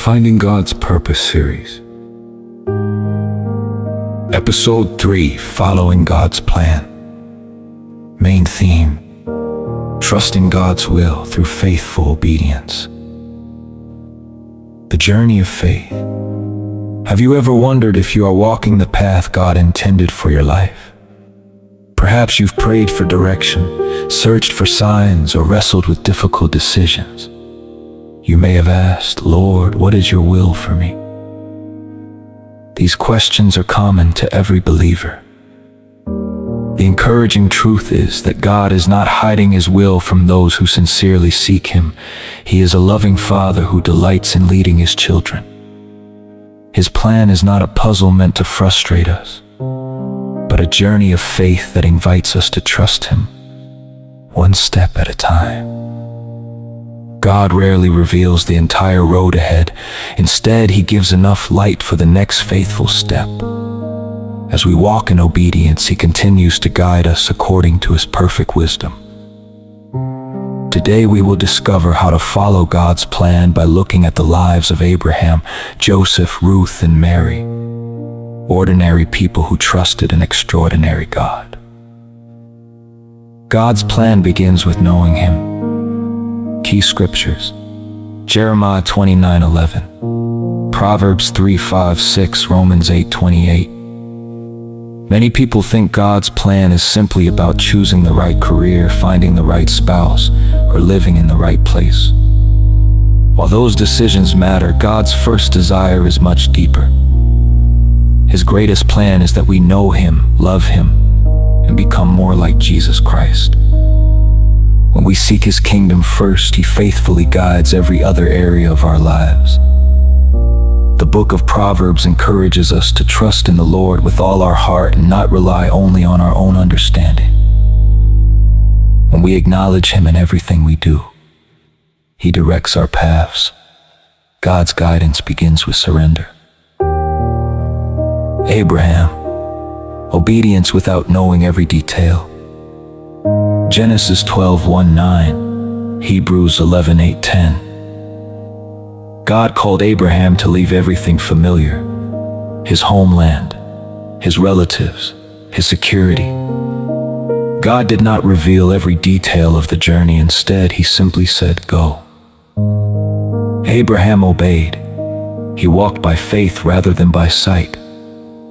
Finding God's Purpose series. Episode 3, Following God's Plan. Main theme: trusting God's will through faithful obedience. The journey of faith. Have you ever wondered if you are walking the path God intended for your life? Perhaps you've prayed for direction, searched for signs, or wrestled with difficult decisions. You may have asked, "Lord, what is your will for me?" These questions are common to every believer. The encouraging truth is that God is not hiding His will from those who sincerely seek Him. He is a loving Father who delights in leading His children. His plan is not a puzzle meant to frustrate us, but a journey of faith that invites us to trust Him, one step at a time. God rarely reveals the entire road ahead. Instead, He gives enough light for the next faithful step. As we walk in obedience, He continues to guide us according to His perfect wisdom. Today we will discover how to follow God's plan by looking at the lives of Abraham, Joseph, Ruth, and Mary, ordinary people who trusted an extraordinary God. God's plan begins with knowing Him. Key scriptures: Jeremiah 29:11, Proverbs 3:5-6, Romans 8:28. Many people think God's plan is simply about choosing the right career, finding the right spouse, or living in the right place. While those decisions matter, God's first desire is much deeper. His greatest plan is that we know Him, love Him, and become more like Jesus Christ. When we seek His kingdom first, He faithfully guides every other area of our lives. The book of Proverbs encourages us to trust in the Lord with all our heart and not rely only on our own understanding. When we acknowledge Him in everything we do, He directs our paths. God's guidance begins with surrender. Abraham, obedience without knowing every detail. Genesis 12:1-9, Hebrews 11:8-10. God called Abraham to leave everything familiar: his homeland, his relatives, his security. God did not reveal every detail of the journey. Instead, He simply said, "Go." Abraham obeyed. He walked by faith rather than by sight.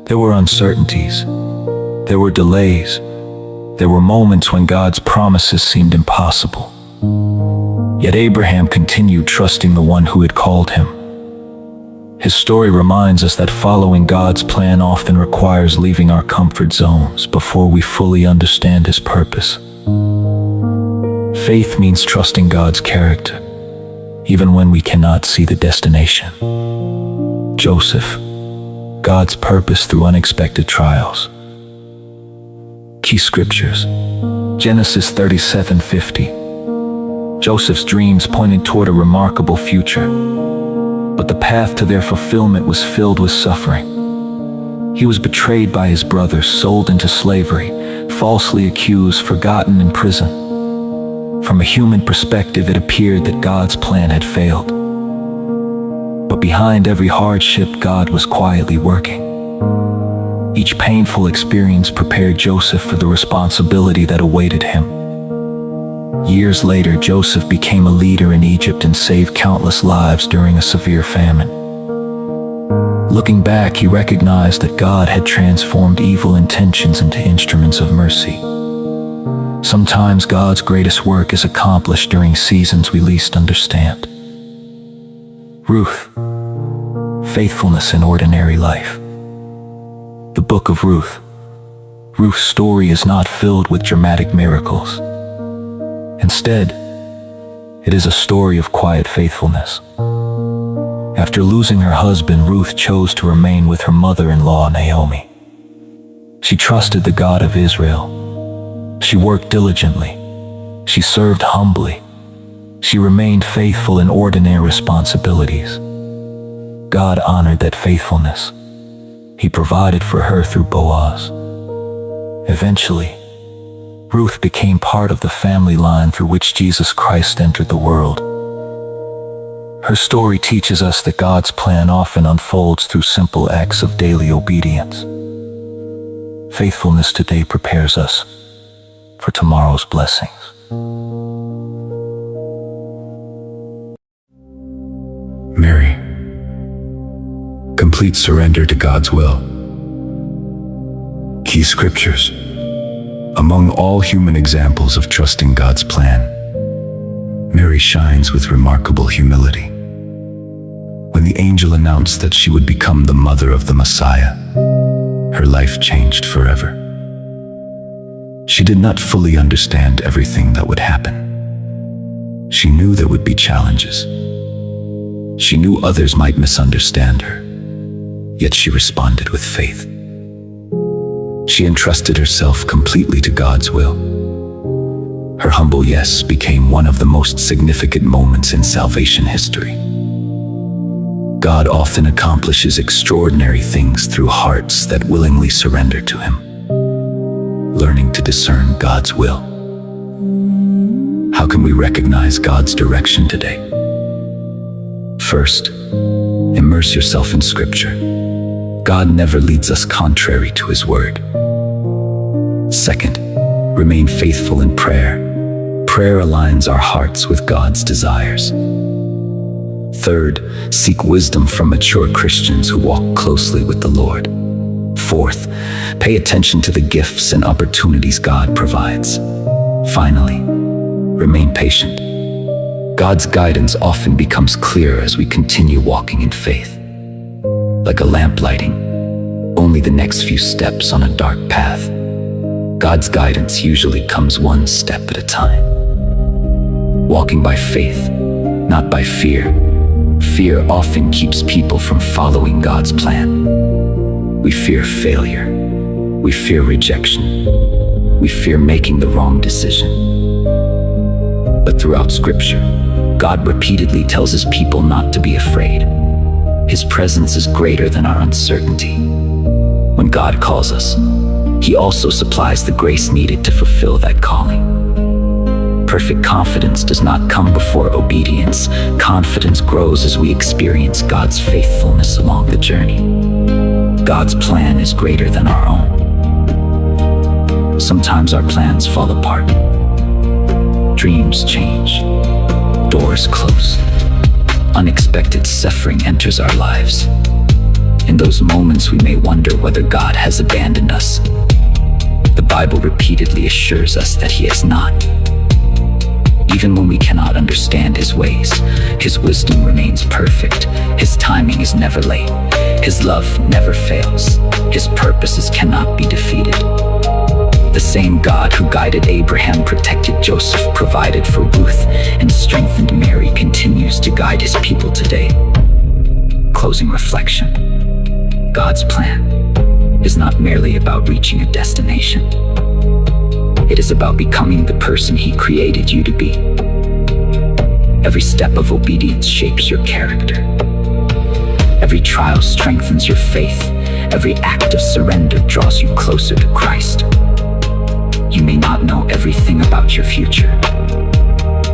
There were uncertainties. There were delays. There were moments when God's promises seemed impossible. Yet Abraham continued trusting the one who had called him. His story reminds us that following God's plan often requires leaving our comfort zones before we fully understand His purpose. Faith means trusting God's character, even when we cannot see the destination. Joseph, God's purpose through unexpected trials. Key scriptures: Genesis 37:50. Joseph's dreams pointed toward a remarkable future, but the path to their fulfillment was filled with suffering. He was betrayed by his brothers, sold into slavery, falsely accused, forgotten, in prison. From a human perspective, it appeared that God's plan had failed. But behind every hardship, God was quietly working. Each painful experience prepared Joseph for the responsibility that awaited him. Years later, Joseph became a leader in Egypt and saved countless lives during a severe famine. Looking back, he recognized that God had transformed evil intentions into instruments of mercy. Sometimes God's greatest work is accomplished during seasons we least understand. Ruth, faithfulness in ordinary life. The book of Ruth. Ruth's story is not filled with dramatic miracles. Instead, it is a story of quiet faithfulness. After losing her husband, Ruth chose to remain with her mother-in-law, Naomi. She trusted the God of Israel. She worked diligently. She served humbly. She remained faithful in ordinary responsibilities. God honored that faithfulness. He provided for her through Boaz. Eventually, Ruth became part of the family line through which Jesus Christ entered the world. Her story teaches us that God's plan often unfolds through simple acts of daily obedience. Faithfulness today prepares us for tomorrow's blessings. Mary. Complete surrender to God's will. Key scriptures. Among all human examples of trusting God's plan, Mary shines with remarkable humility. When the angel announced that she would become the mother of the Messiah, her life changed forever. She did not fully understand everything that would happen. She knew there would be challenges. She knew others might misunderstand her, yet she responded with faith. She entrusted herself completely to God's will. Her humble yes became one of the most significant moments in salvation history. God often accomplishes extraordinary things through hearts that willingly surrender to Him. Learning to discern God's will. How can we recognize God's direction today? First, immerse yourself in Scripture. God never leads us contrary to His word. Second, remain faithful in prayer. Prayer aligns our hearts with God's desires. Third, seek wisdom from mature Christians who walk closely with the Lord. Fourth, pay attention to the gifts and opportunities God provides. Finally, remain patient. God's guidance often becomes clearer as we continue walking in faith. Like a lamp lighting only the next few steps on a dark path, God's guidance usually comes one step at a time. Walking by faith, not by fear. Fear often keeps people from following God's plan. We fear failure. We fear rejection. We fear making the wrong decision. But throughout Scripture, God repeatedly tells His people not to be afraid. His presence is greater than our uncertainty. When God calls us, He also supplies the grace needed to fulfill that calling. Perfect confidence does not come before obedience. Confidence grows as we experience God's faithfulness along the journey. God's plan is greater than our own. Sometimes our plans fall apart. Dreams change. Doors close. Unexpected suffering enters our lives. In those moments, we may wonder whether God has abandoned us. The Bible repeatedly assures us that He has not. Even when we cannot understand His ways, His wisdom remains perfect. His timing is never late. His love never fails. His purposes cannot be defeated. The same God who guided Abraham, protected Joseph, provided for Ruth, and strengthened Mary continues to guide His people today. Closing reflection. God's plan is not merely about reaching a destination. It is about becoming the person He created you to be. Every step of obedience shapes your character. Every trial strengthens your faith. Every act of surrender draws you closer to Christ. You may not know everything about your future,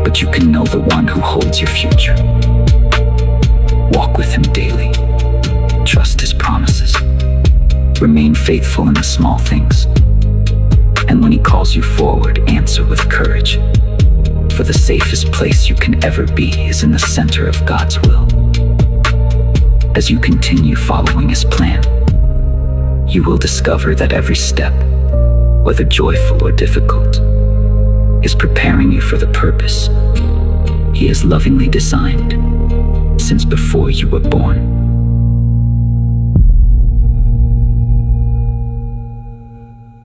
but you can know the one who holds your future. Walk with Him daily. Trust His promises. Remain faithful in the small things. And when He calls you forward, answer with courage. For the safest place you can ever be is in the center of God's will. As you continue following His plan, you will discover that every step, whether joyful or difficult, is preparing you for the purpose He has lovingly designed since before you were born.